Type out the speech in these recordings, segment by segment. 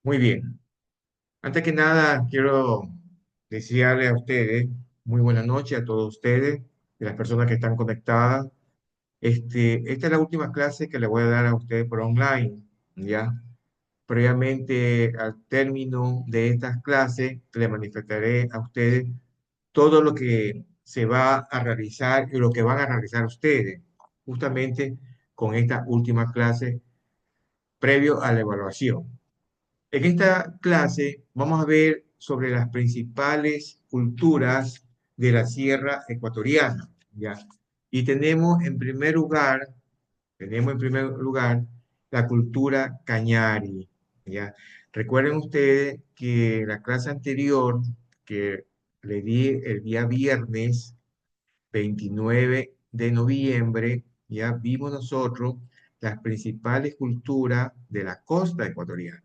Muy bien. Antes que nada, quiero desearle a ustedes muy buena noche a todos ustedes y las personas que están conectadas. Esta es la última clase que le voy a dar a ustedes por online, ¿ya? Previamente al término de estas clases, le manifestaré a ustedes todo lo que se va a realizar y lo que van a realizar ustedes, justamente con esta última clase previo a la evaluación. En esta clase vamos a ver sobre las principales culturas de la Sierra Ecuatoriana, ¿ya? Y tenemos en primer lugar la cultura Cañari, ¿ya? Recuerden ustedes que la clase anterior que le di el día viernes 29 de noviembre, ya vimos nosotros las principales culturas de la costa ecuatoriana.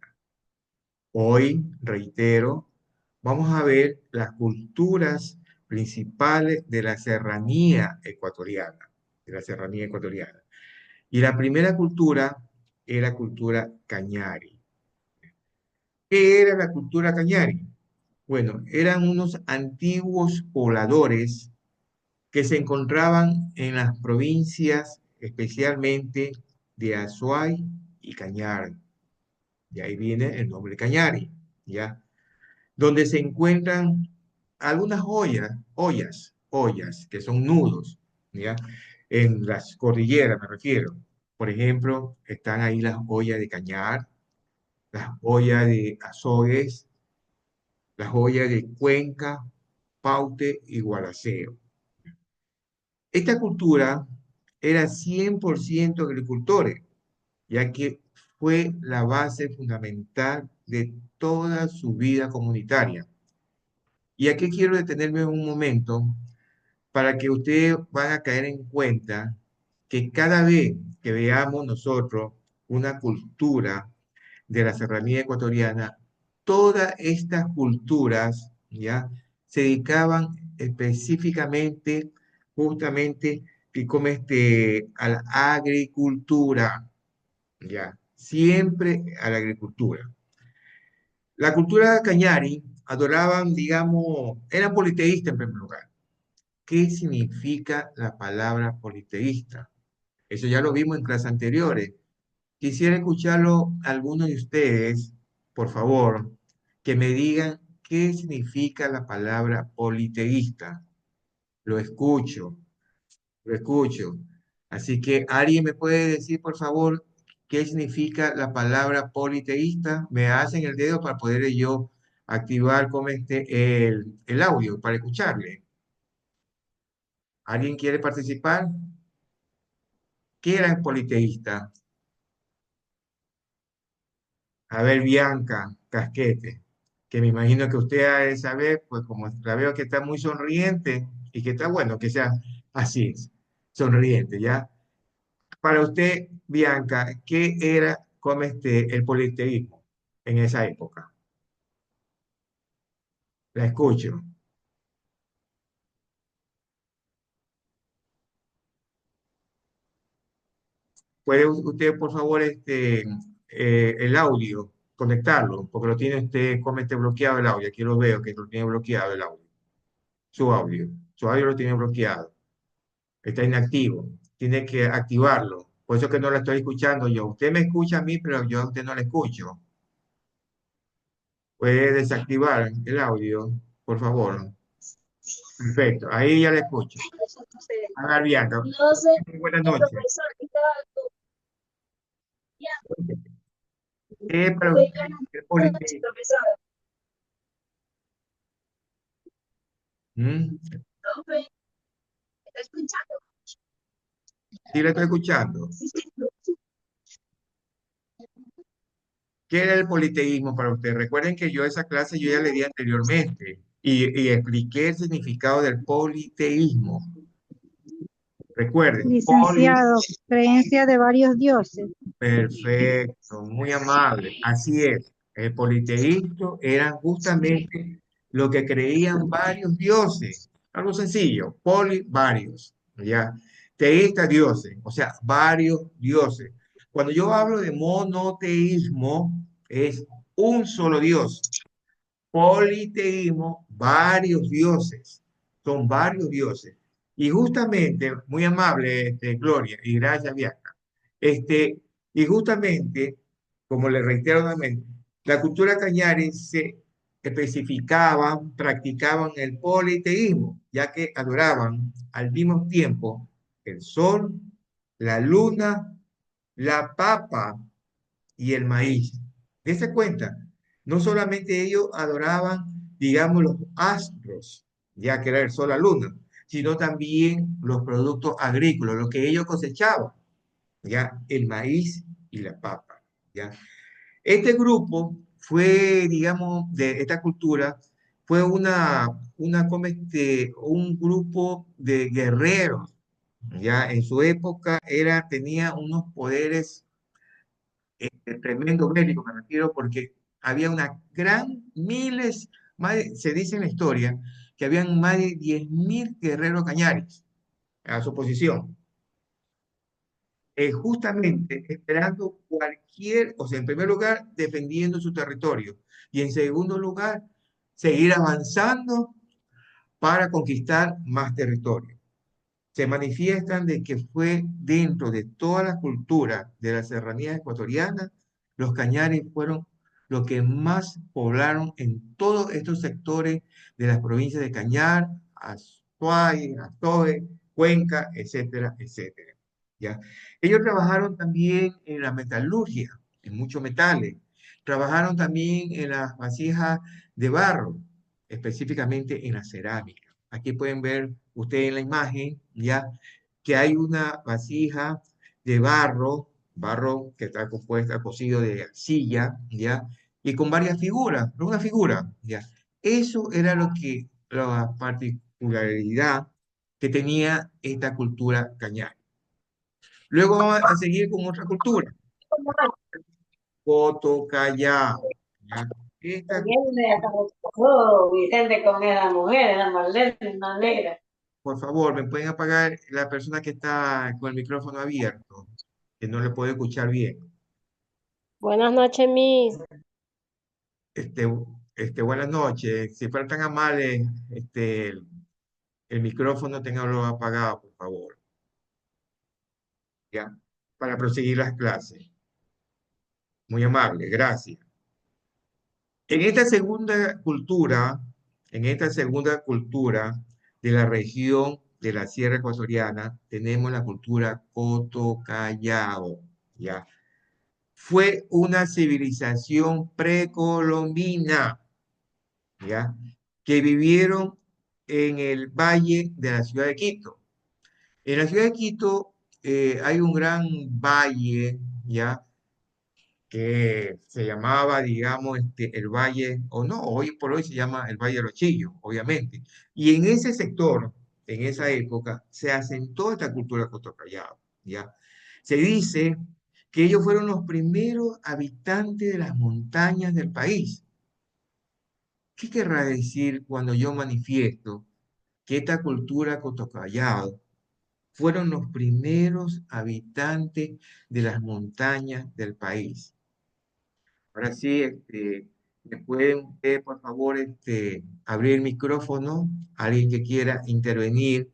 Hoy, reitero, vamos a ver las culturas principales de la serranía ecuatoriana, de la serranía ecuatoriana. Y la primera cultura era la cultura Cañari. ¿Qué era la cultura Cañari? Bueno, eran unos antiguos pobladores que se encontraban en las provincias, especialmente de Azuay y Cañar. De ahí viene el nombre Cañari, ¿ya? Donde se encuentran algunas ollas, que son nudos, ¿ya? En las cordilleras me refiero. Por ejemplo, están ahí las ollas de Cañar, las ollas de Azogues, las ollas de Cuenca, Paute y Gualaceo. Esta cultura era 100% agricultores, ya que fue la base fundamental de toda su vida comunitaria. Y aquí quiero detenerme un momento para que ustedes van a caer en cuenta que cada vez que veamos nosotros una cultura de la serranía ecuatoriana, todas estas culturas, ¿ya? Se dedicaban específicamente, justamente, a la agricultura, ¿ya? Siempre a la agricultura. La cultura cañari adoraban, digamos, eran politeístas en primer lugar. ¿Qué significa la palabra politeísta? Eso ya lo vimos en clases anteriores. Quisiera escucharlo algunos de ustedes, por favor, que me digan qué significa la palabra politeísta. Lo escucho, lo escucho. Así que alguien me puede decir, por favor, qué significa la palabra politeísta. Me hacen el dedo para poder yo activar como el audio para escucharle. ¿Alguien quiere participar? ¿Qué era el politeísta? A ver, Bianca Casquete, que me imagino que usted ha de saber, pues como la veo que está muy sonriente y que está bueno que sea así, sonriente, ¿ya? Para usted, Bianca, ¿qué era como el politeísmo en esa época? La escucho. ¿Puede usted, por favor, el audio, conectarlo? Porque lo tiene usted, como bloqueado el audio. Aquí lo veo que lo tiene bloqueado el audio. Su audio. Su audio lo tiene bloqueado. Está inactivo. Tiene que activarlo. Por eso que no lo estoy escuchando yo. Usted me escucha a mí, pero yo a usted no le escucho. Puede desactivar el audio, por favor. Perfecto. Ahí ya le escucho. A ver, Bianca. No sé, Buenas el noches. profesor estaba copiando, ¿Qué es para usted buenas el noches, politeísmo? profesor. ¿Mm? Profe, ¿está escuchando? Sí, le estoy escuchando. Sí, sí. ¿Qué era el politeísmo para usted? Recuerden que yo esa clase yo ya le di anteriormente y expliqué el significado del politeísmo. Recuerden, Licenciado, creencia de varios dioses. perfecto, muy amable. Así es. El politeísmo eran justamente lo que creían varios dioses. Algo sencillo, varios, ¿ya? Teístas dioses, o sea, varios dioses. Cuando yo hablo de monoteísmo, es un solo Dios. Politeísmo, varios dioses. Son varios dioses. Y justamente, muy amable, Gloria, y gracias, Bianca. Y justamente, como le reitero nuevamente, la cultura cañari se especificaban, practicaban el politeísmo, ya que adoraban al mismo tiempo el sol, la luna, la papa y el maíz. Dese cuenta, no solamente ellos adoraban, digamos, los astros, ya que era el sol, la luna, sino también los productos agrícolas, lo que ellos cosechaban, ya el maíz y la papa, ya. Este grupo fue, digamos, de esta cultura, fue un grupo de guerreros, ya en su época tenía unos poderes tremendo bélico, me refiero, porque había una miles, se dice en la historia, que habían más de 10.000 guerreros cañaris a su posición, justamente esperando o sea, en primer lugar, defendiendo su territorio, y en segundo lugar, seguir avanzando para conquistar más territorio. Se manifiestan de que fue dentro de toda la cultura de las serranías ecuatorianas, los cañaris fueron los que más poblaron en todos estos sectores de las provincias de Cañar, Azuay, Azogue, Cuenca, etcétera, etcétera. ¿Ya? Ellos trabajaron también en la metalurgia, en muchos metales. Trabajaron también en las vasijas de barro, específicamente en la cerámica. Aquí pueden ver ustedes en la imagen, ya, que hay una vasija de barro que está compuesta, cocido de arcilla, ya, y con varias figuras, no una figura, ya. Eso era la particularidad que tenía esta cultura cañar. Luego vamos a seguir con otra cultura, Coto Callao, ya. Esta Vicente con esa mujer, esa más negra. Por favor, ¿me pueden apagar la persona que está con el micrófono abierto? Que no le puedo escuchar bien. Buenas noches, Miss. Este, Buenas noches. Si fueran tan amables, el micrófono tenganlo apagado, por favor. ¿Ya? Para proseguir las clases. Muy amable, gracias. En esta segunda cultura, en esta segunda cultura de la región de la Sierra Ecuatoriana, tenemos la cultura Coto Callao, ¿ya? Fue una civilización precolombina, ¿ya? Que vivieron en el valle de la ciudad de Quito. En la ciudad de Quito hay un gran valle, ¿ya? Que se llamaba, digamos, el valle, o no, hoy por hoy se llama el Valle de los Chillos, obviamente. Y en ese sector, en esa época, se asentó esta cultura cotorrayada, ¿ya? Se dice que ellos fueron los primeros habitantes de las montañas del país. ¿Qué querrá decir cuando yo manifiesto que esta cultura cotocallado fueron los primeros habitantes de las montañas del país? Ahora sí, ¿me pueden ustedes, por favor, abrir el micrófono? Alguien que quiera intervenir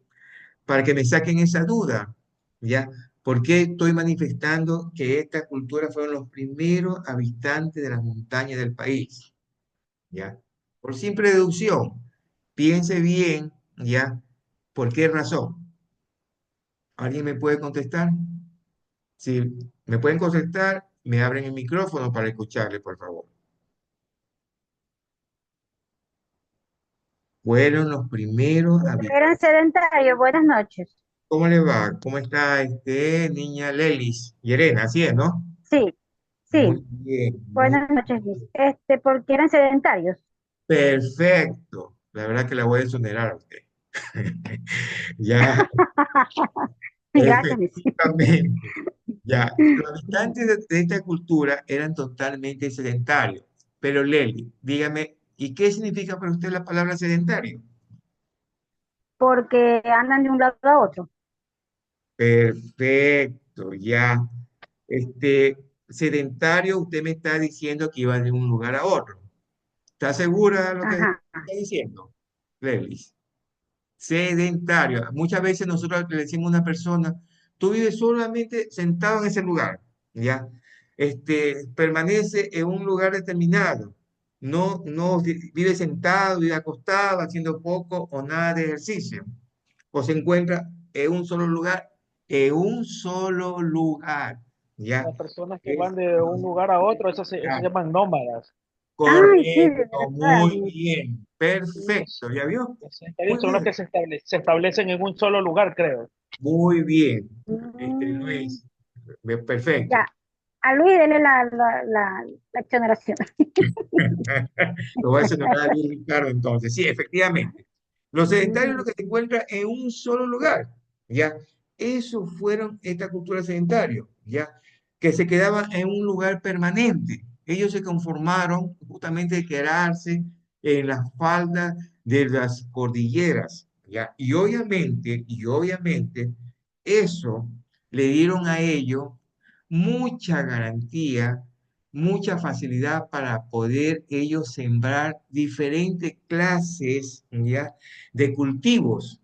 para que me saquen esa duda, ¿ya? ¿Por qué estoy manifestando que esta cultura fueron los primeros habitantes de las montañas del país? ¿Ya? Por simple deducción, piense bien, ¿ya? ¿Por qué razón? ¿Alguien me puede contestar? Si me pueden contestar, me abren el micrófono para escucharle, por favor. Fueron los primeros habitantes. Eran sedentarios. Buenas noches. ¿Cómo le va? ¿Cómo está niña Lelis? Yerena, así es, ¿no? Sí, Muy sí. bien, muy Buenas noches, Miss. Porque eran sedentarios. perfecto. La verdad que la voy a exonerar a usted. Ya, Gracias, Miss. efectivamente. Ya, los habitantes de esta cultura eran totalmente sedentarios. Pero Leli, dígame, ¿y qué significa para usted la palabra sedentario? Porque andan de un lado a otro. Perfecto, ya. Este, sedentario, usted me está diciendo que iba de un lugar a otro. ¿Está segura de lo que Ajá. está diciendo, Lelis? Sedentario. Muchas veces nosotros le decimos a una persona, tú vives solamente sentado en ese lugar, ¿ya? Permanece en un lugar determinado. No vive sentado, vive acostado, haciendo poco o nada de ejercicio. O se encuentra en un solo lugar, ¿ya? Las personas que van Es, de un lugar a otro, eso se ah, llaman nómadas. Ay, sí, de correcto, verdad. muy bien, Y los, perfecto, ¿ya vio? los Muy sedentarios son los bien. que se establecen en un solo lugar, creo. Muy bien, Mm, Luis. Perfecto. ya, a Luis dele la exoneración. Lo voy a hacer a Luis Ricardo entonces. Sí, efectivamente. Los sedentarios lo que se encuentran en un solo lugar, ¿ya? Esos fueron esta cultura sedentaria, ¿ya? Que se quedaban en un lugar permanente. Ellos se conformaron justamente de quedarse en las faldas de las cordilleras, ¿ya? Y obviamente, eso le dieron a ellos mucha garantía, mucha facilidad para poder ellos sembrar diferentes clases, ¿ya? De cultivos.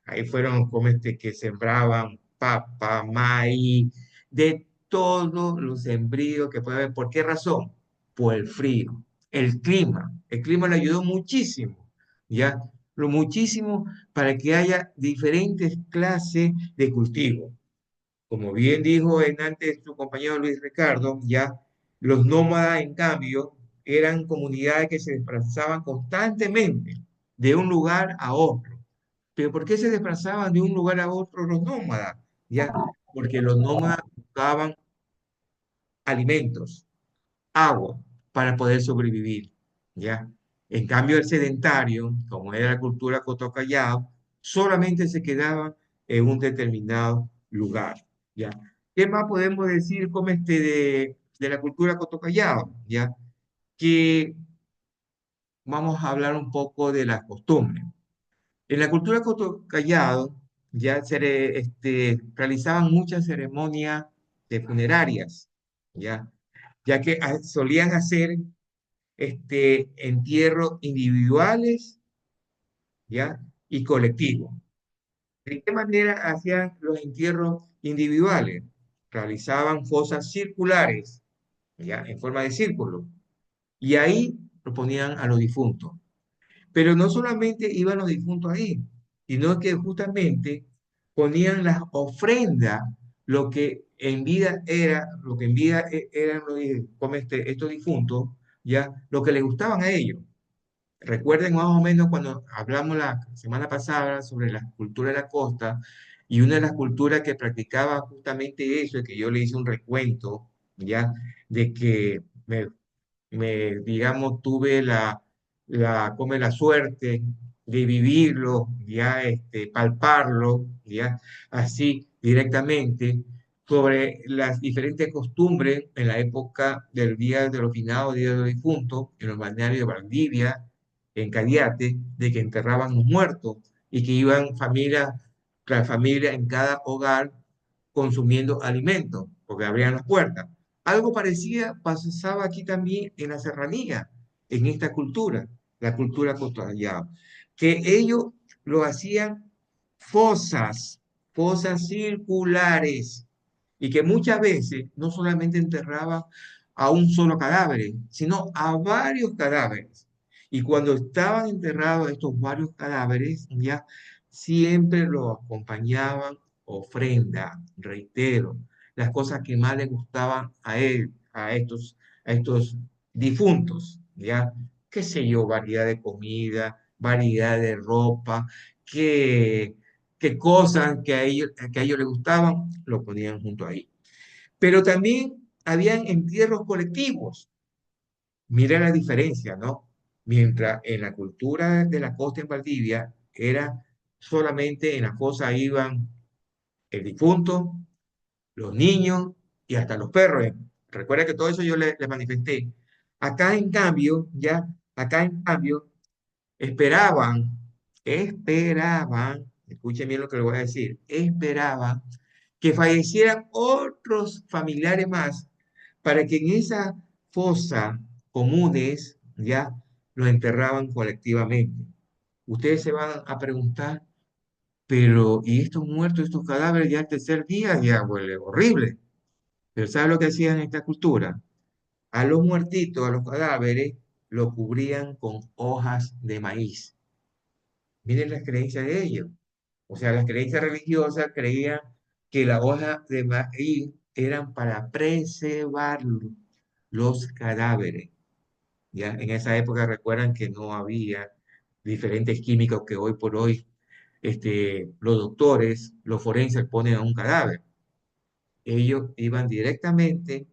Ahí fueron como que sembraban papa, maíz, de todos los sembríos que puede haber. ¿Por qué razón? Por el frío, el clima. El clima le ayudó muchísimo, ¿ya? Lo muchísimo para que haya diferentes clases de cultivos. Como bien dijo en antes su compañero Luis Ricardo, ya los nómadas, en cambio, eran comunidades que se desplazaban constantemente de un lugar a otro. ¿Pero por qué se desplazaban de un lugar a otro los nómadas? Ya, porque los nómadas buscaban alimentos, agua, para poder sobrevivir. ¿Ya? En cambio, el sedentario, como era la cultura Coto Callao, solamente se quedaba en un determinado lugar. ¿Ya? ¿Qué más podemos decir como de la cultura Coto Callao? ¿Ya? Que vamos a hablar un poco de las costumbres. En la cultura Coto Callao ya realizaban muchas ceremonias de funerarias, ¿ya? Ya que solían hacer entierros individuales, ¿ya? Y colectivos. ¿De qué manera hacían los entierros individuales? Realizaban fosas circulares, ¿ya? En forma de círculo. Y ahí lo ponían a los difuntos. Pero no solamente iban los difuntos ahí, sino que justamente ponían las ofrendas, lo que en vida era, lo que en vida eran como estos difuntos, ya, lo que les gustaban a ellos. Recuerden más o menos cuando hablamos la semana pasada sobre la cultura de la costa, y una de las culturas que practicaba justamente eso, y que yo le hice un recuento, ya, de que digamos, tuve como la suerte de vivirlo, ya, palparlo, ya, así directamente, sobre las diferentes costumbres en la época del Día de los Finados, Día de los Difuntos, en los balnearios de Valdivia, en Cadiate, de que enterraban los muertos y que iban familia tras familia en cada hogar consumiendo alimentos, porque abrían las puertas. Algo parecido pasaba aquí también en la serranía, en esta cultura, la cultura cotoyana, que ellos lo hacían fosas, fosas circulares, y que muchas veces no solamente enterraban a un solo cadáver, sino a varios cadáveres. Y cuando estaban enterrados estos varios cadáveres, ya siempre los acompañaban ofrenda, reitero, las cosas que más les gustaban a él, a estos difuntos, ¿ya? Qué sé yo, variedad de comida, variedad de ropa, qué cosas que a ellos les gustaban, lo ponían junto ahí. Pero también habían entierros colectivos. Mira la diferencia, ¿no? Mientras en la cultura de la costa en Valdivia era solamente en la fosa iban el difunto, los niños y hasta los perros. Recuerda que todo eso yo le manifesté. Acá en cambio, esperaban, escuchen bien lo que le voy a decir, esperaban que fallecieran otros familiares más para que en esa fosa comunes, ya, los enterraban colectivamente. Ustedes se van a preguntar, pero, ¿y estos muertos, estos cadáveres ya al tercer día ya huele horrible? Pero ¿sabe lo que hacían en esta cultura? A los muertitos, a los cadáveres, lo cubrían con hojas de maíz. Miren las creencias de ellos. O sea, las creencias religiosas creían que las hojas de maíz eran para preservar los cadáveres. ¿Ya? En esa época recuerdan que no había diferentes químicos que hoy por hoy los doctores, los forenses ponen a un cadáver. Ellos iban directamente,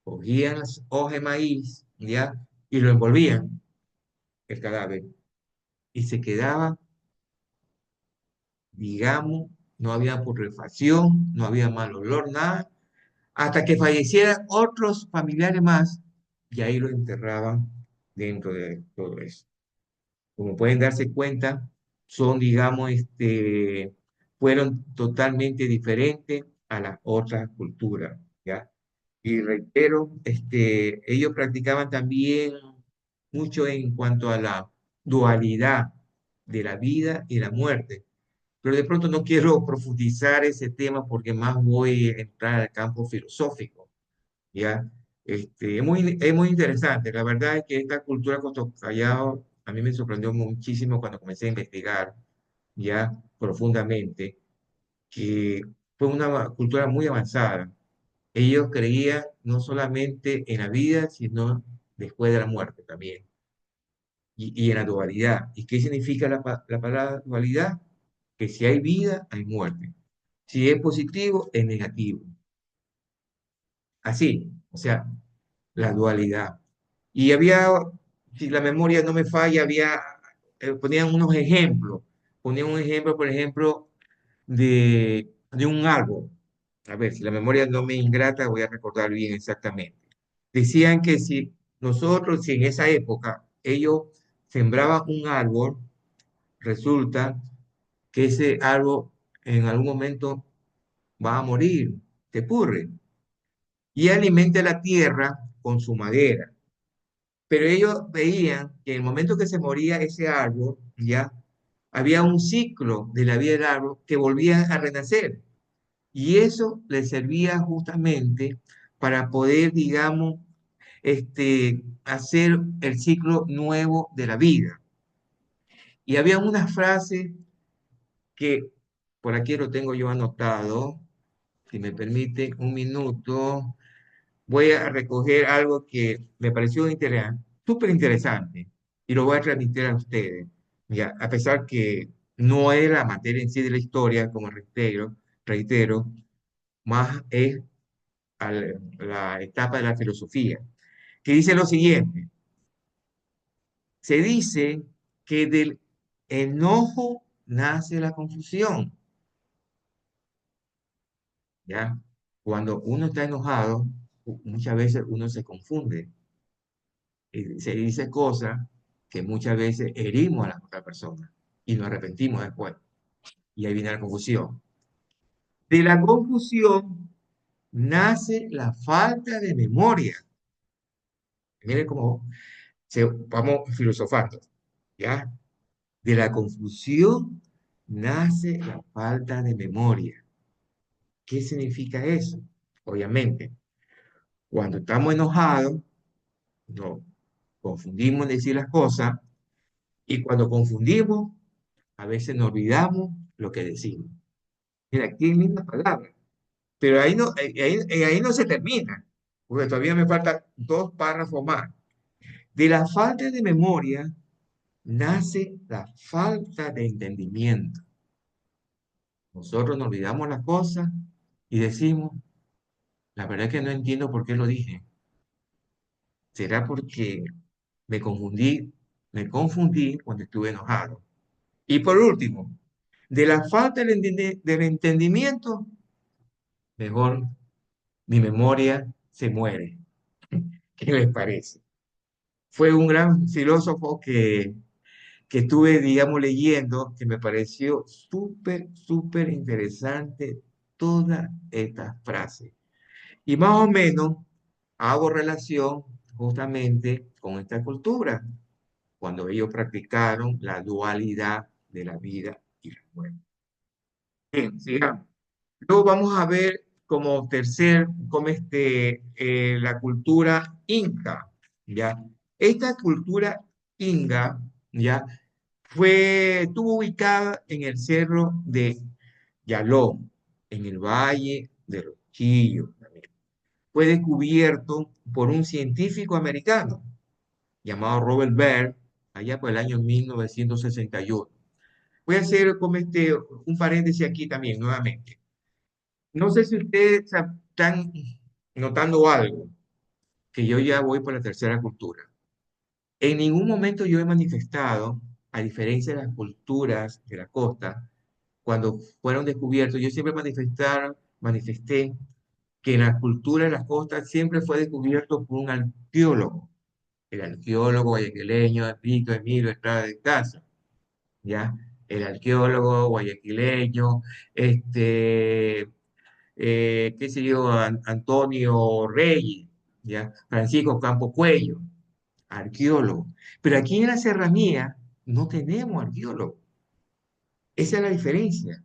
cogían las hojas de maíz, ¿ya? Y lo envolvían, el cadáver, y se quedaba, digamos, no había putrefacción, no había mal olor, nada, hasta que fallecieran otros familiares más, y ahí lo enterraban dentro de todo eso. Como pueden darse cuenta, son, digamos, fueron totalmente diferentes a las otras culturas, ¿ya? Y reitero, ellos practicaban también mucho en cuanto a la dualidad de la vida y la muerte. Pero de pronto no quiero profundizar ese tema porque más voy a entrar al campo filosófico, ¿ya? Es muy interesante. La verdad es que esta cultura Coto Callao a mí me sorprendió muchísimo cuando comencé a investigar ya profundamente, que fue una cultura muy avanzada. Ellos creían no solamente en la vida, sino después de la muerte también, y en la dualidad. ¿Y qué significa la palabra dualidad? Que si hay vida, hay muerte. Si es positivo, es negativo. Así, o sea, la dualidad. Y había, si la memoria no me falla, ponían unos ejemplos. Ponían un ejemplo, por ejemplo, de un árbol. A ver, si la memoria no me ingrata, voy a recordar bien exactamente. Decían que si nosotros, si en esa época ellos sembraban un árbol, resulta que ese árbol en algún momento va a morir, se pudre, y alimenta la tierra con su madera. Pero ellos veían que en el momento que se moría ese árbol, ya había un ciclo de la vida del árbol que volvía a renacer. Y eso les servía justamente para poder, digamos, hacer el ciclo nuevo de la vida. Y había una frase que por aquí lo tengo yo anotado, si me permite un minuto, voy a recoger algo que me pareció súper interesante y lo voy a transmitir a ustedes. Ya, a pesar que no es la materia en sí de la historia, como reitero, más es la etapa de la filosofía, que dice lo siguiente: se dice que del enojo nace la confusión, ¿ya? Cuando uno está enojado, muchas veces uno se confunde y se dice cosas que muchas veces herimos a la otra persona y nos arrepentimos después. Y ahí viene la confusión. De la confusión nace la falta de memoria. Miren cómo vamos filosofando, ¿ya? De la confusión nace la falta de memoria. ¿Qué significa eso? Obviamente, cuando estamos enojados, nos confundimos en decir las cosas, y cuando confundimos, a veces nos olvidamos lo que decimos. Mira, qué linda palabra. Pero ahí no se termina, porque todavía me faltan dos párrafos más. De la falta de memoria nace la falta de entendimiento. Nosotros nos olvidamos las cosas y decimos, la verdad es que no entiendo por qué lo dije. ¿Será porque me confundí, me confundí cuando estuve enojado? Y por último, de la falta del entendimiento, mejor mi memoria se muere. ¿Qué les parece? Fue un gran filósofo que estuve, digamos, leyendo, que me pareció súper interesante toda esta frase. Y más o menos hago relación justamente con esta cultura, cuando ellos practicaron la dualidad de la vida y la muerte. Bien, sigamos. Luego vamos a ver como tercer, como la cultura inca, ¿ya? Esta cultura inca, ¿ya? Estuvo ubicada en el cerro de Yalón, en el Valle de los Chillos también. Fue descubierto por un científico americano llamado Robert Byrd, allá por el año 1961. Voy a hacer como un paréntesis aquí también, nuevamente. No sé si ustedes están notando algo, que yo ya voy por la tercera cultura. En ningún momento yo he manifestado, a diferencia de las culturas de la costa, cuando fueron descubiertos, yo siempre manifesté que la cultura de la costa siempre fue descubierto por un arqueólogo, el arqueólogo guayaquileño Víctor Emilio Estrada de Casa, ¿ya? El arqueólogo guayaquileño, qué sé yo, Antonio Reyes, ¿ya? Francisco Campo Cuello, arqueólogo. Pero aquí en la serranía no tenemos arqueólogos. Esa es la diferencia,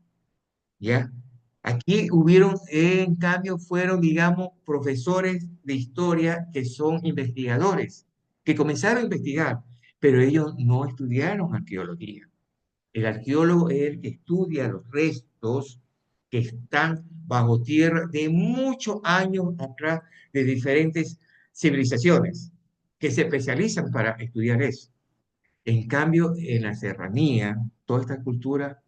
¿ya? Aquí hubieron, en cambio, fueron, digamos, profesores de historia que son investigadores, que comenzaron a investigar, pero ellos no estudiaron arqueología. El arqueólogo es el que estudia los restos que están bajo tierra de muchos años atrás de diferentes civilizaciones que se especializan para estudiar eso. En cambio, en la serranía, toda esta cultura,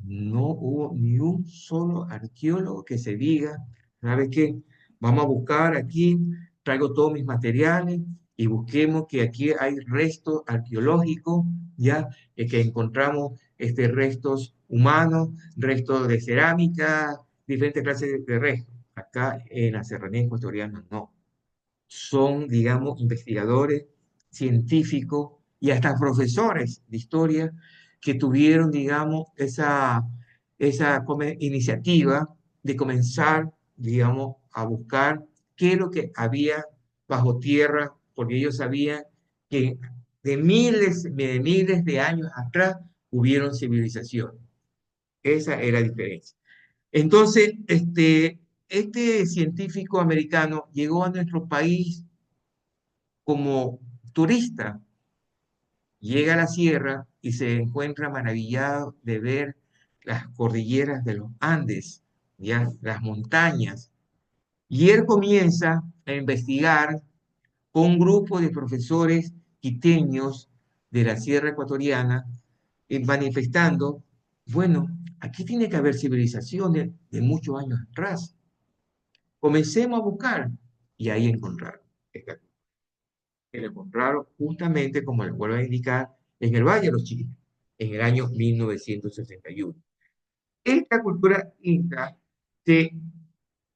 no hubo ni un solo arqueólogo que se diga, ¿sabe qué? Vamos a buscar aquí, traigo todos mis materiales y busquemos que aquí hay restos arqueológicos, ya que encontramos restos humanos, restos de cerámica, diferentes clases de restos. Acá en la serranía ecuatoriana no. Son, digamos, investigadores, científicos y hasta profesores de historia que tuvieron, digamos, esa iniciativa de comenzar, digamos, a buscar qué es lo que había bajo tierra, porque ellos sabían que de miles de años atrás hubieron civilizaciones. Esa era la diferencia. Entonces, este científico americano llegó a nuestro país como turista, llega a la sierra y se encuentra maravillado de ver las cordilleras de los Andes, ya las montañas. Y él comienza a investigar con un grupo de profesores quiteños de la sierra ecuatoriana, manifestando, bueno, aquí tiene que haber civilizaciones de muchos años atrás. Comencemos a buscar y ahí encontraron esta que lo encontraron justamente, como les vuelvo a indicar, en el Valle de los Chillos, en el año 1961. Esta cultura inca, se-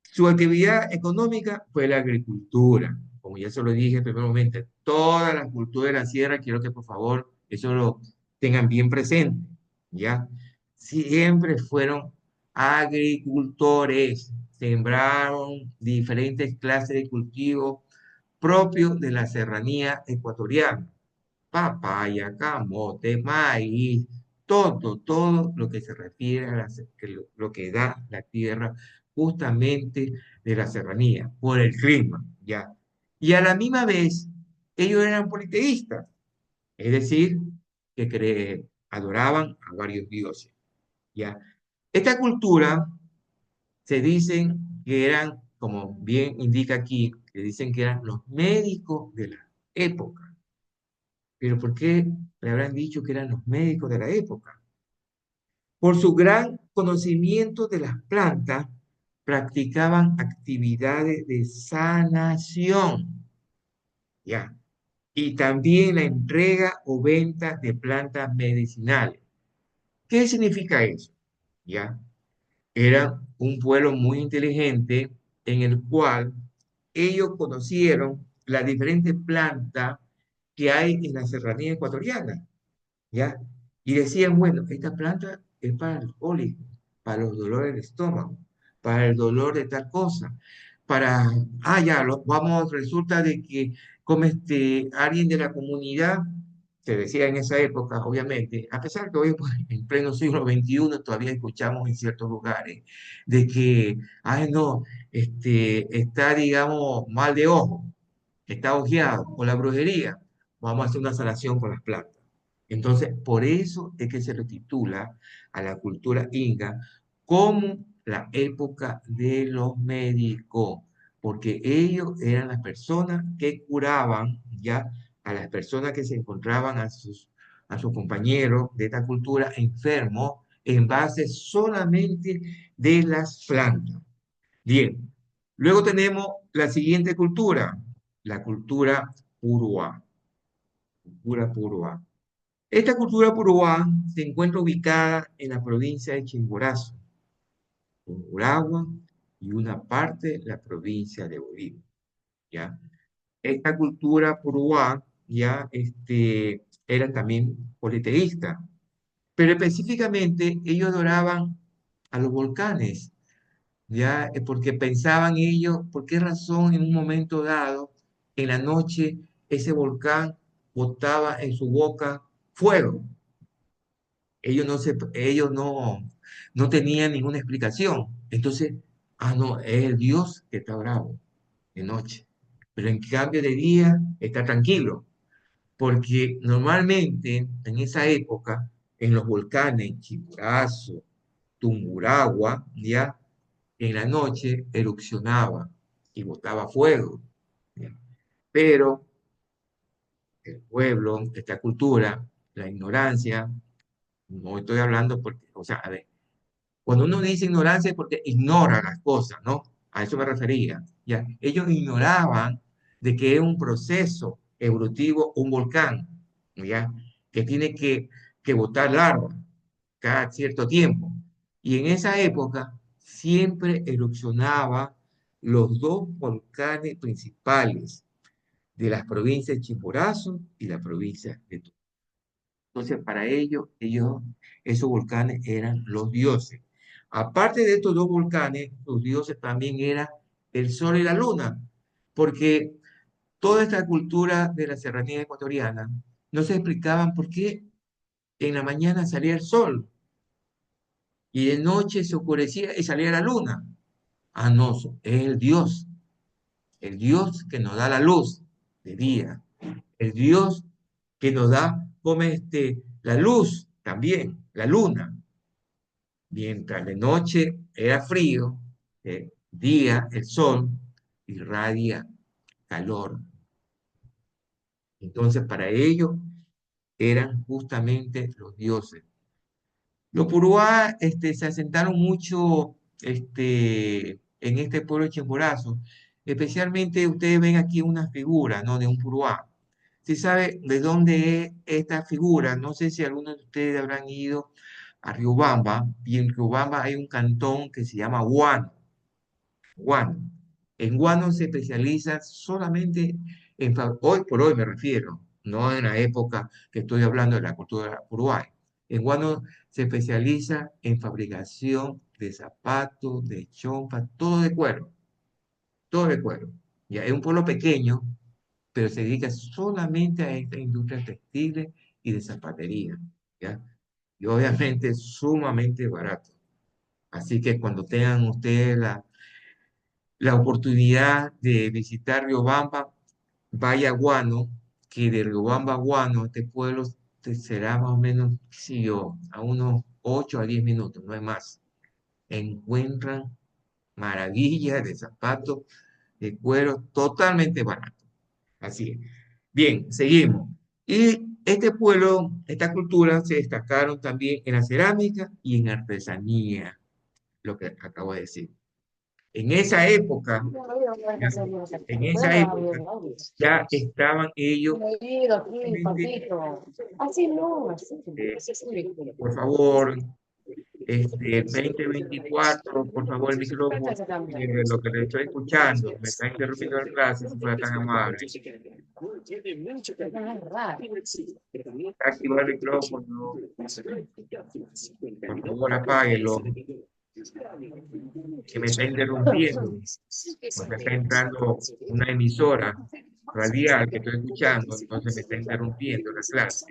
su actividad económica fue la agricultura. Como ya se lo dije primeramente, todas las culturas de la sierra, quiero que por favor eso lo tengan bien presente, ¿ya? Siempre fueron agricultores, sembraron diferentes clases de cultivos propio de la serranía ecuatoriana. Papaya, camote, maíz, todo lo que se refiere a lo que da la tierra justamente de la serranía, por el clima, ¿ya? Y a la misma vez, ellos eran politeístas, es decir, que adoraban a varios dioses, ¿ya? Esta cultura se dicen que eran, como bien indica aquí, que dicen que eran los médicos de la época. Pero ¿por qué le habrán dicho que eran los médicos de la época? Por su gran conocimiento de las plantas, practicaban actividades de sanación, ¿ya? Y también la entrega o venta de plantas medicinales. ¿Qué significa eso? ¿Ya? Era un pueblo muy inteligente en el cual ellos conocieron las diferentes plantas que hay en la serranía ecuatoriana, ¿ya? Y decían, bueno, esta planta es para el cólico, para los dolores del estómago, para el dolor de tal cosa, resulta de que como alguien de la comunidad, se decía en esa época, obviamente, a pesar que hoy, pues, en pleno siglo XXI, todavía escuchamos en ciertos lugares, de que, ay, no, está, digamos, mal de ojo, está ojeado, o la brujería, vamos a hacer una sanación con las plantas. Entonces, por eso es que se le titula a la cultura inca como la época de los médicos, porque ellos eran las personas que curaban ya a las personas que se encontraban a sus compañeros de esta cultura enfermos en base solamente de las plantas. Bien, luego tenemos la siguiente cultura, la cultura Puruá. Cultura Puruá. Esta cultura Puruá se encuentra ubicada en la provincia de Chimborazo, Uragua y una parte de la provincia de Bolívar. ¿Ya? Esta cultura Puruá ya eran también politeístas, pero específicamente ellos adoraban a los volcanes, ya porque pensaban ellos, ¿por qué razón en un momento dado, en la noche, ese volcán botaba en su boca fuego? Ellos no tenían ninguna explicación. Entonces, no, es el Dios que está bravo de noche. Pero en cambio de día está tranquilo. Porque normalmente en esa época, en los volcanes, Chimborazo, Tungurahua, ya, en la noche erupcionaba y botaba fuego. ¿Ya? Pero el pueblo, esta cultura, la ignorancia, no estoy hablando porque, o sea, a ver, cuando uno dice ignorancia es porque ignora las cosas, ¿no? A eso me refería. ¿Ya? Ellos ignoraban de que es un proceso evolutivo, un volcán, ¿ya? Que tiene que botar larvas cada cierto tiempo. Y en esa época siempre erupcionaban los dos volcanes principales de las provincias de Chimborazo y la provincia de Tucumán. Entonces, para ellos, esos volcanes eran los dioses. Aparte de estos dos volcanes, los dioses también eran el sol y la luna, porque toda esta cultura de la serranía ecuatoriana no se explicaban por qué en la mañana salía el sol y de noche se oscurecía y salía la luna. No, es el Dios que nos da la luz de día, el Dios que nos da como la luz también, la luna. Mientras de noche era frío, día el sol irradia calor. Entonces para ellos eran justamente los dioses. Los Puruá se asentaron mucho en este pueblo de Chimborazo. Especialmente ustedes ven aquí una figura, ¿no? De un Puruá. ¿Sí sabe de dónde es esta figura? No sé si algunos de ustedes habrán ido a Riobamba, y en Riobamba hay un cantón que se llama Guano. Guano. En Guano se especializa solamente hoy por hoy me refiero, no en la época que estoy hablando de la cultura Uruguay. En Guano se especializa en fabricación de zapatos, de chompas, todo de cuero. Ya es un pueblo pequeño, pero se dedica solamente a esta industria textil y de zapatería, ¿ya? Y obviamente es sumamente barato. Así que cuando tengan ustedes la oportunidad de visitar Riobamba, vaya a Guano, que de Riobamba a Guano, este pueblo será más o menos, qué sé yo, a unos 8 a 10 minutos, no es más. Encuentran maravillas de zapatos de cuero totalmente baratos. Así es. Bien, seguimos. Y este pueblo, esta cultura se destacaron también en la cerámica y en artesanía, lo que acabo de decir. En esa época, ya, en esa época ya estaban ellos, realmente, Así no, así. eh, Así es un vehículo. por favor, 2024, por favor, el micrófono, lo que le estoy escuchando, me está interrumpiendo la clase, si fuera tan amable. Activar el micrófono, por favor, apáguelo. que me está interrumpiendo, porque está entrando una emisora radial que estoy escuchando, entonces me está interrumpiendo la clase.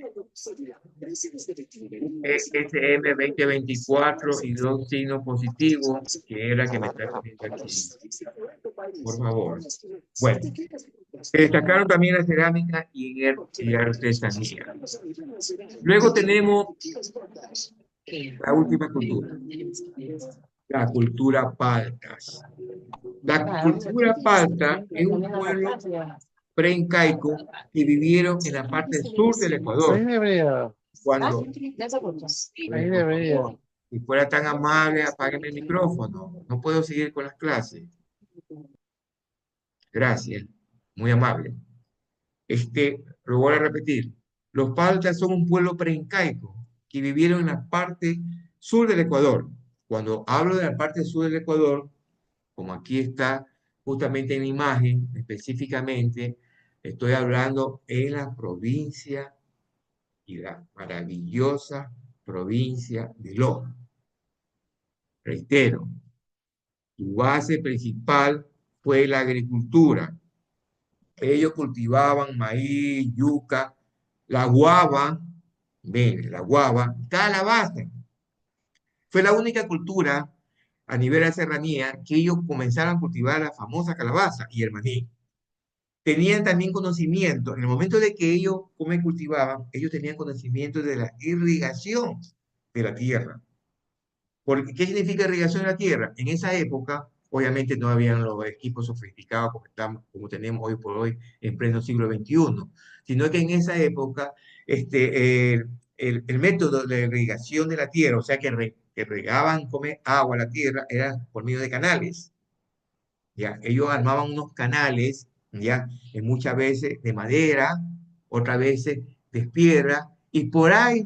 SM 2024 y dos signos positivos, que era que me está poniendo aquí, por favor. Bueno, se destacaron también la cerámica y artesanía. Luego tenemos la última cultura, la cultura paltas. La cultura palta es un pueblo preincaico que vivieron en la parte sur del Ahí Ecuador. debería, Cuando, ahí debería. si fuera tan amable, apágueme el micrófono. No puedo seguir con las clases. Gracias. Muy amable. Lo voy a repetir. Los paltas son un pueblo preincaico que vivieron en la parte sur del Ecuador. Cuando hablo de la parte sur del Ecuador, como aquí está justamente en la imagen, específicamente, estoy hablando en la provincia y la maravillosa provincia de Loja. Reitero, su base principal fue la agricultura. Ellos cultivaban maíz, yuca, la guava, ven, la guava, calabaza. Fue la única cultura a nivel de serranía que ellos comenzaron a cultivar la famosa calabaza y el maní. Tenían también conocimiento, en el momento de que ellos cultivaban, ellos tenían conocimiento de la irrigación de la tierra. Porque, ¿qué significa irrigación de la tierra? En esa época, obviamente no habían los equipos sofisticados como tenemos hoy por hoy en pleno siglo XXI, sino que en esa época el método de irrigación de la tierra, o sea, que regaban agua a la tierra, era por medio de canales. ¿Ya? Ellos armaban unos canales, ¿ya? Muchas veces de madera, otras veces de piedra, y por ahí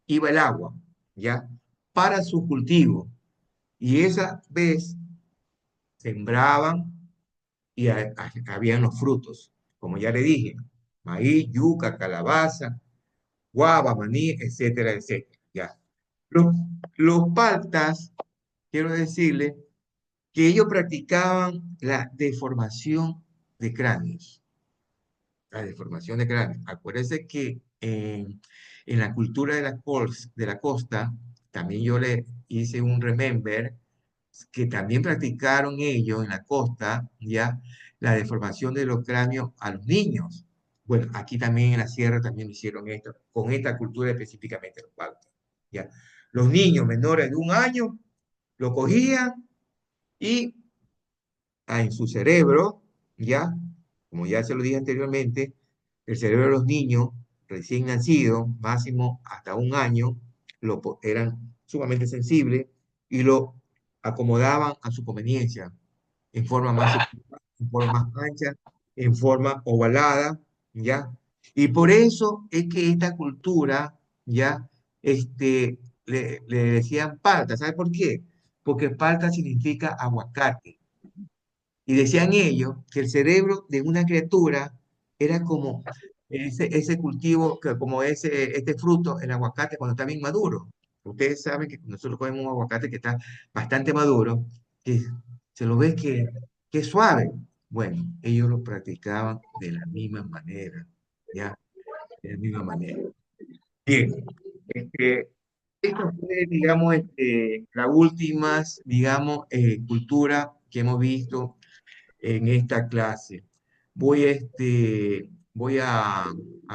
iba el agua, ¿ya? Para su cultivo. Y esa vez sembraban y habían los frutos, como ya le dije, maíz, yuca, calabaza, guava, maní, etcétera, etcétera, ¿ya? Los, los paltas, quiero decirle, que ellos practicaban la deformación de cráneos. La deformación de cráneos. Acuérdense que en la cultura de la costa, también yo le hice un remember, que también practicaron ellos en la costa, ya, la deformación de los cráneos a los niños. Bueno, aquí también en la sierra también hicieron esto, con esta cultura específicamente los paltas, ya. Los niños menores de 1 año lo cogían y en su cerebro, ya, como ya se lo dije anteriormente, el cerebro de los niños recién nacidos, máximo hasta 1 año, eran sumamente sensibles y lo acomodaban a su conveniencia, en forma más, en forma más ancha, en forma ovalada, ¿ya? Y por eso es que esta cultura, ¿ya? Le decían palta, ¿sabe por qué? Porque palta significa aguacate. Y decían ellos que el cerebro de una criatura era como ese cultivo, como este fruto, el aguacate, cuando está bien maduro. Ustedes saben que nosotros comemos un aguacate que está bastante maduro, que se lo ve que es suave. Bueno, ellos lo practicaban de la misma manera, ¿ya? De la misma manera. Bien, esta fue, digamos, la última, digamos, cultura que hemos visto en esta clase. Voy a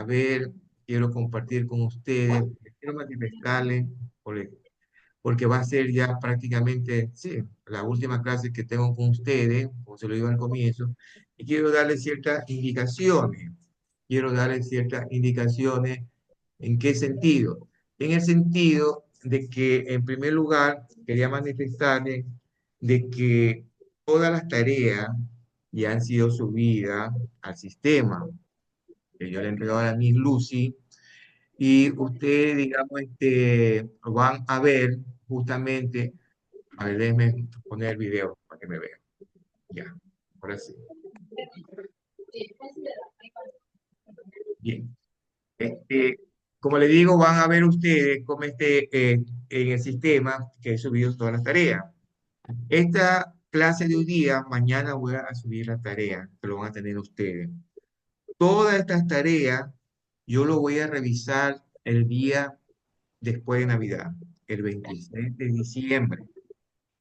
ver, quiero compartir con ustedes, quiero manifestarles, porque, porque va a ser ya prácticamente, sí, la última clase que tengo con ustedes, como se lo digo al comienzo, y quiero darles ciertas indicaciones. Quiero darles ciertas indicaciones. ¿En qué sentido? En el sentido de que, en primer lugar, quería manifestarles de que todas las tareas ya han sido subidas al sistema, que yo le he entregado a la Miss Lucy, y ustedes, digamos, van a ver justamente, a ver, déjenme poner el video para que me vean. Ya, ahora sí. Bien. como le digo, van a ver ustedes cómo en el sistema que he subido todas las tareas. Esta clase de hoy día, mañana voy a subir las tareas que lo van a tener ustedes. Todas estas tareas yo lo voy a revisar el día después de Navidad, el 26 de diciembre,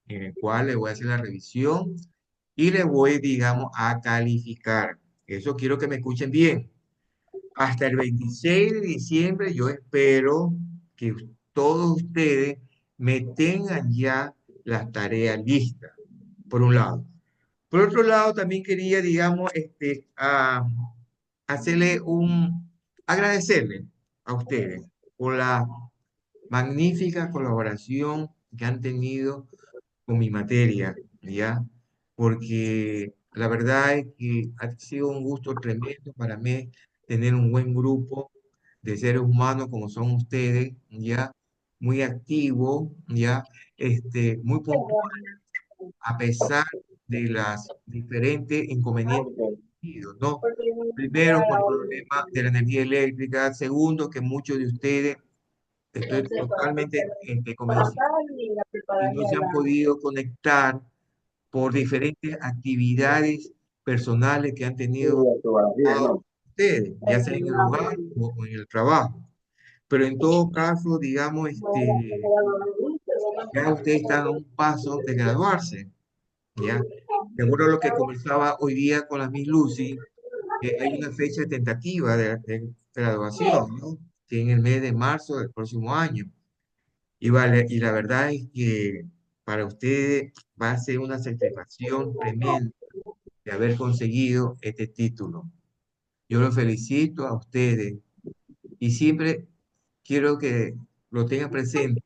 en el cual le voy a hacer la revisión y le voy, digamos, a calificar. Eso quiero que me escuchen bien. Hasta el 26 de diciembre yo espero que todos ustedes me tengan ya las tareas listas, por un lado. Por otro lado, también quería, digamos, hacerle agradecerle a ustedes por la magnífica colaboración que han tenido con mi materia, ¿ya? Porque la verdad es que ha sido un gusto tremendo para mí tener un buen grupo de seres humanos como son ustedes, ¿ya? Muy activos, ¿ya? Muy puntuales, a pesar de las diferentes inconvenientes que han tenido, ¿no? Primero, por el problema de la energía eléctrica. Segundo, que muchos de ustedes, estoy totalmente convencido, que no se han podido conectar por diferentes actividades personales que han tenido ustedes, ya sea en el hogar o en el trabajo. Pero en todo caso, digamos, ya ustedes están a un paso de graduarse, ¿ya? De acuerdo a lo que conversaba hoy día con la Miss Lucy, hay una fecha tentativa de graduación, ¿no? Que en el mes de marzo del próximo año. Y vale, y la verdad es que para ustedes va a ser una satisfacción tremenda de haber conseguido este título. Yo los felicito a ustedes y siempre quiero que lo tengan presente,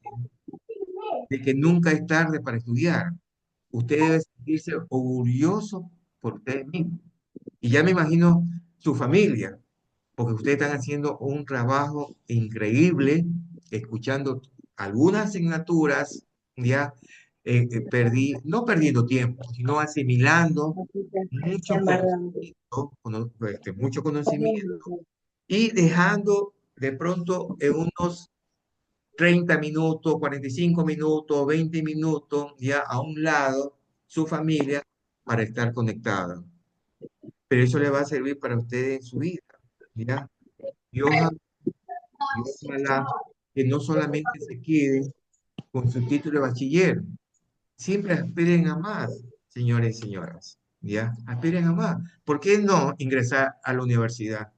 de que nunca es tarde para estudiar. Ustedes deben sentirse orgullosos por ustedes mismos. Y ya me imagino su familia, porque ustedes están haciendo un trabajo increíble, escuchando algunas asignaturas, ya no perdiendo tiempo, sino asimilando mucho conocimiento, mucho conocimiento y dejando de pronto en unos 30 minutos, 45 minutos, 20 minutos ya a un lado su familia para estar conectada. Pero eso le va a servir para ustedes en su vida, ¿ya? Y ojalá, y ojalá que no solamente se queden con su título de bachiller, siempre aspiren a más, señores y señoras, ¿ya? Aspiren a más. ¿Por qué no ingresar a la universidad?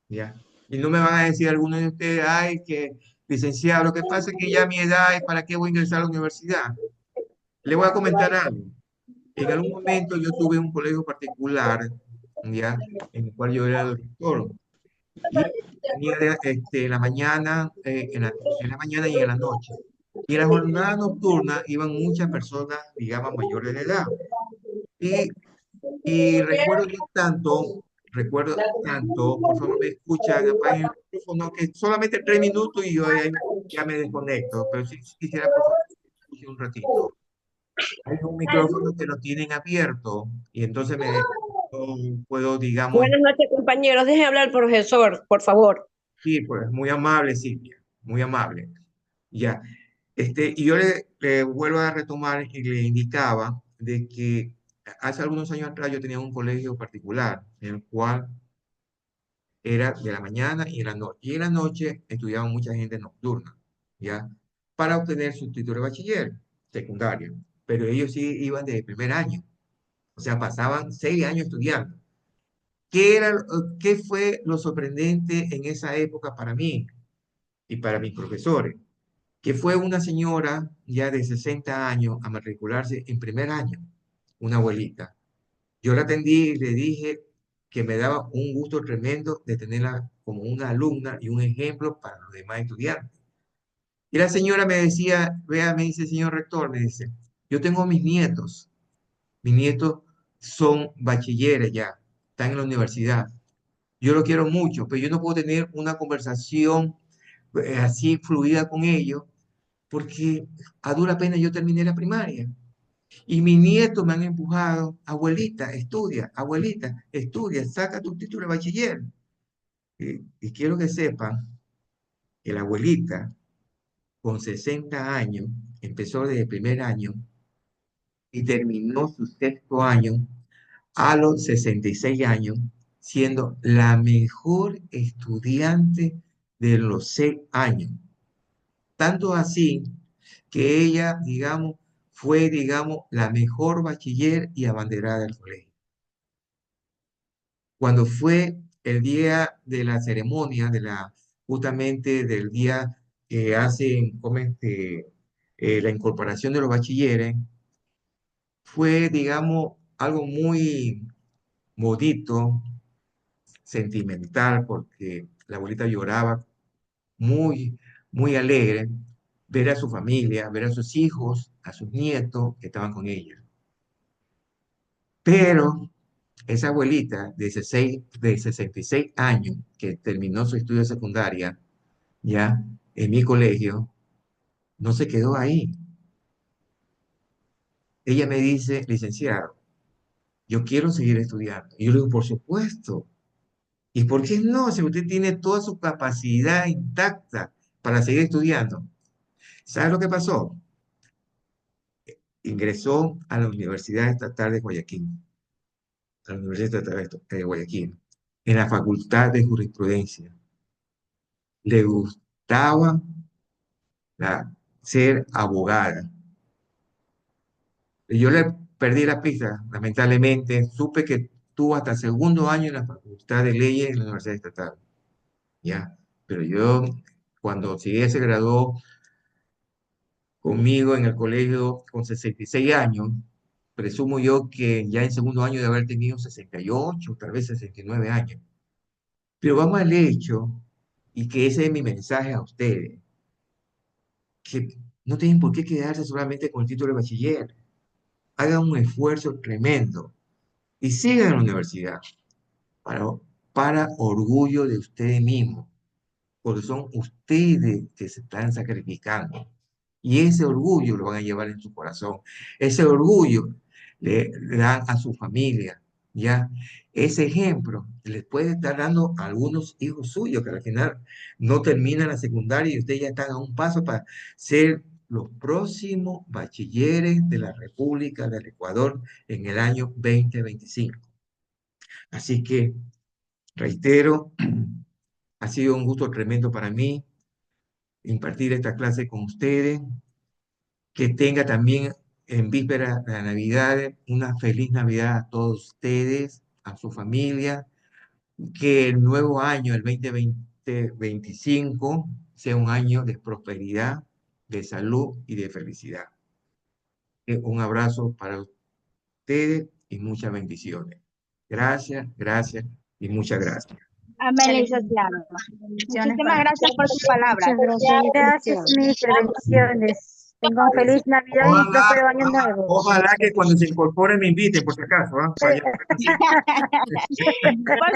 ¿Ya? Y no me van a decir algunos de ustedes, ay, que licenciado, lo que pasa es que ya mi edad es para qué voy a ingresar a la universidad. Le voy a comentar algo. En algún momento yo tuve un colegio particular, ¿ya? En el cual yo era el rector. Y tenía en la mañana, en la mañana y en la noche. Y en la jornada nocturna iban muchas personas, digamos, mayores de edad. Y, y recuerdo tanto, por favor me escuchan, apaguen el micrófono, que solamente 3 minutos y yo ya me desconecto, pero sí quisiera, por favor, que me escuchen un ratito. Hay un micrófono que lo tienen abierto y entonces no puedo, digamos, Buenas noches, compañeros. Deje hablar al profesor, por favor. sí, pues muy amable, Silvia, muy amable. Ya, y yo le vuelvo a retomar y le indicaba de que hace algunos años atrás yo tenía un colegio particular en el cual era de la mañana y en la noche. Y en la noche estudiaba mucha gente nocturna, ¿ya? Para obtener su título de bachiller secundario. Pero ellos sí iban de primer año, o sea, pasaban 6 años estudiando. ¿Qué fue lo sorprendente en esa época para mí y para mis profesores? Que fue una señora ya de 60 años a matricularse en primer año, una abuelita. Yo la atendí y le dije que me daba un gusto tremendo de tenerla como una alumna y un ejemplo para los demás estudiantes. Y la señora me decía, vea, me dice, señor rector, me dice, yo tengo mis nietos son bachilleres ya, están en la universidad. Yo lo quiero mucho, pero yo no puedo tener una conversación así fluida con ellos porque a dura pena yo terminé la primaria. Y mis nietos me han empujado, abuelita, estudia, saca tu título de bachiller. Y quiero que sepan que la abuelita, con 60 años, empezó desde el primer año y terminó su sexto año a los 66 años, siendo la mejor estudiante de los 6 años. Tanto así que ella, digamos, fue, digamos, la mejor bachiller y abanderada del colegio. Cuando fue el día de la ceremonia, justamente del día que hacen, la incorporación de los bachilleres, fue, digamos, algo muy bonito, sentimental, porque la abuelita lloraba muy, muy alegre, ver a su familia, ver a sus hijos, a sus nietos que estaban con ella. Pero esa abuelita de 66 años que terminó su estudio secundaria, ya en mi colegio, no se quedó ahí. Ella me dice, licenciado, yo quiero seguir estudiando. Y yo le digo, por supuesto. ¿Y por qué no? Si usted tiene toda su capacidad intacta para seguir estudiando. ¿Sabe lo que pasó? Ingresó a la Universidad Estatal de Guayaquil, a la Universidad Estatal de Guayaquil, en la Facultad de Jurisprudencia. Le gustaba ser abogada. Y yo le perdí la pista, lamentablemente. Supe que tuvo hasta el segundo año en la Facultad de Leyes en la Universidad Estatal. ¿Ya? Pero yo, cuando si ella se graduó conmigo en el colegio con 66 años, presumo yo que ya en segundo año de haber tenido 68, tal vez 69 años. Pero vamos al hecho, y que ese es mi mensaje a ustedes, que no tienen por qué quedarse solamente con el título de bachiller. Hagan un esfuerzo tremendo y sigan en la universidad para, para orgullo de ustedes mismos, porque son ustedes que se están sacrificando. Y ese orgullo lo van a llevar en su corazón. Ese orgullo le dan a su familia, ¿ya? Ese ejemplo les puede estar dando a algunos hijos suyos que al final no terminan la secundaria y ustedes ya están a un paso para ser los próximos bachilleres de la República del Ecuador en el año 2025. Así que, reitero, ha sido un gusto tremendo para mí impartir esta clase con ustedes. Que tenga también en víspera de la Navidad una feliz Navidad a todos ustedes, a su familia. Que el nuevo año, el 2025, sea un año de prosperidad, de salud y de felicidad. Un abrazo para ustedes y muchas bendiciones. Gracias, gracias y muchas gracias. Amén, licenciado. Muchísimas gracias por sus palabras. Gracias, mister. Bendiciones. Tengan feliz Navidad y próspero año nuevo. Ojalá que cuando se incorpore me inviten, por si acaso. Por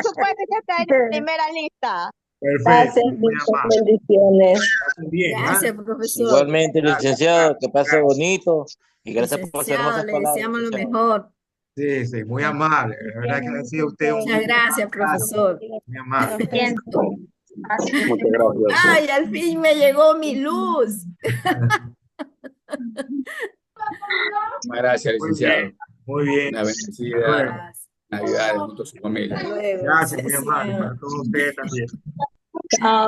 supuesto que está en la primera lista. Perfecto. Muy amable. Bendiciones. Bien, Gracias, profesor. Igualmente, licenciado, que pase bonito y gracias por sus Licenciado, hermosas le palabras. deseamos lo licenciado. mejor. Sí, sí, muy amable. La verdad que ha sido usted un Muchas gracias, profesor. muy amable. Muchas gracias. Ay, al fin me llegó mi luz. Gracias, licenciado. Muy bien. Una bendecida Gracias. Navidad junto a su familia. Hasta luego. Gracias, muy Sí, amable. señor. Para todos ustedes también. Ah,